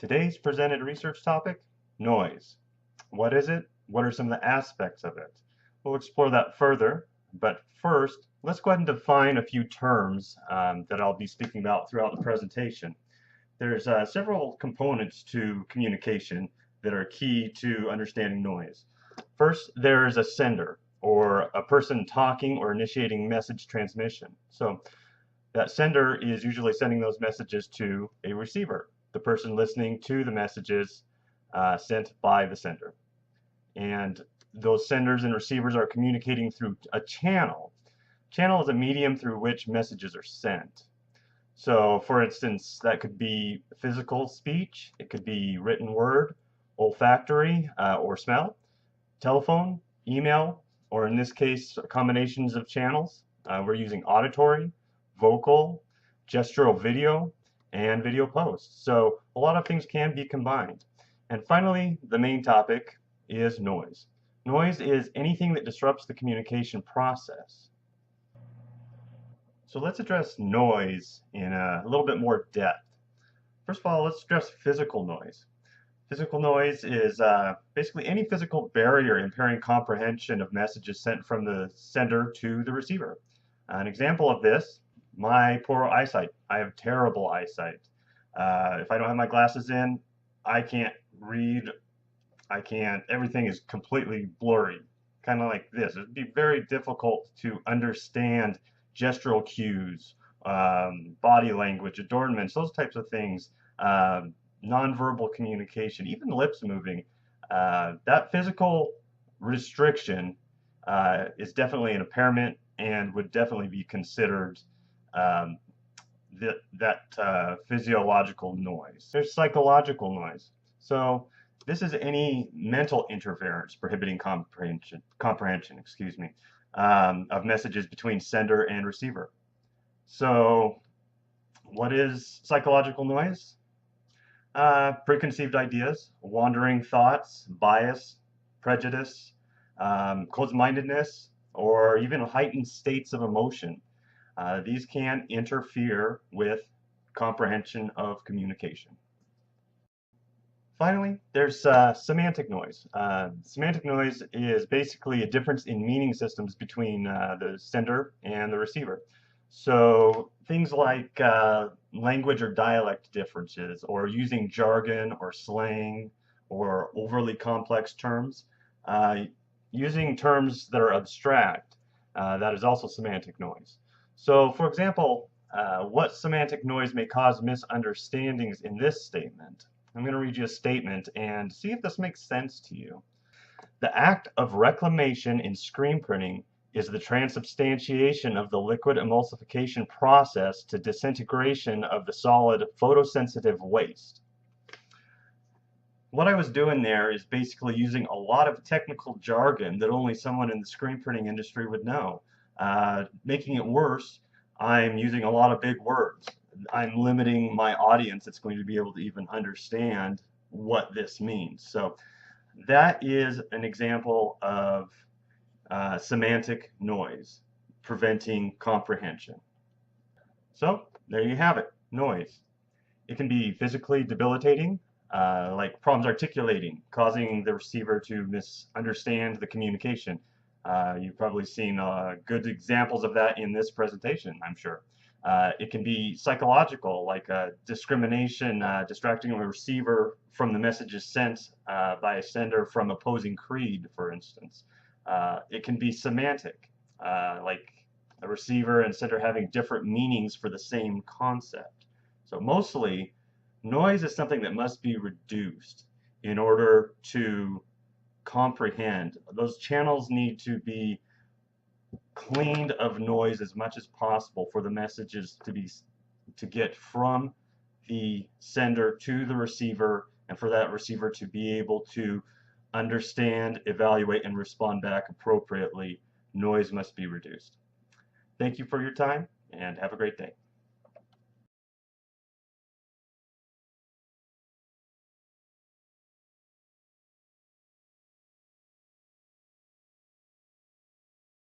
Today's presented research topic, noise. What is it? What are some of the aspects of it? We'll explore that further, but first, let's go ahead and define a few terms that I'll be speaking about throughout the presentation. There's several components to communication that are key to understanding noise. First, there's a sender, or a person talking or initiating message transmission. So that sender is usually sending those messages to a receiver, the person listening to the messages sent by the sender. And those senders and receivers are communicating through a channel. Channel is a medium through which messages are sent. So, for instance, that could be physical speech, it could be written word, olfactory or smell, telephone, email, or in this case, combinations of channels. We're using auditory, vocal, gestural video, and video posts. So a lot of things can be combined. And finally, the main topic is noise. Noise is anything that disrupts the communication process. So let's address noise in a little bit more depth. First of all, let's address physical noise. Physical noise is basically any physical barrier impairing comprehension of messages sent from the sender to the receiver. An example of this, my poor eyesight. I have terrible eyesight. If I don't have my glasses in, I can't read. Everything is completely blurry, kind of like this. It would be very difficult to understand gestural cues, body language, adornments, those types of things, nonverbal communication, even lips moving. That physical restriction is definitely an impairment and would definitely be considered physiological noise. There's psychological noise. So this is any mental interference prohibiting comprehension of messages between sender and receiver. So what is psychological noise? Preconceived ideas, wandering thoughts, bias, prejudice, closed-mindedness, or even heightened states of emotion. These can interfere with comprehension of communication. Finally, there's semantic noise. Semantic noise is basically a difference in meaning systems between the sender and the receiver. So things like language or dialect differences, or using jargon or slang or overly complex terms, using terms that are abstract, that is also semantic noise. So, for example, what semantic noise may cause misunderstandings in this statement? I'm going to read you a statement and see if this makes sense to you. The act of reclamation in screen printing is the transubstantiation of the liquid emulsification process to disintegration of the solid photosensitive waste. What I was doing there is basically using a lot of technical jargon that only someone in the screen printing industry would know. Making it worse, I'm using a lot of big words. I'm limiting my audience that's going to be able to even understand what this means. So that is an example of semantic noise, preventing comprehension. So there you have it, noise. It can be physically debilitating, like problems articulating, causing the receiver to misunderstand the communication. You've probably seen good examples of that in this presentation, I'm sure. It can be psychological, like discrimination, distracting a receiver from the messages sent by a sender from opposing creed, for instance. It can be semantic, like a receiver and sender having different meanings for the same concept. So mostly, noise is something that must be reduced in order to comprehend. Those channels need to be cleaned of noise as much as possible for the messages to get from the sender to the receiver, and for that receiver to be able to understand, evaluate, and respond back appropriately. Noise must be reduced. Thank you for your time, and have a great day.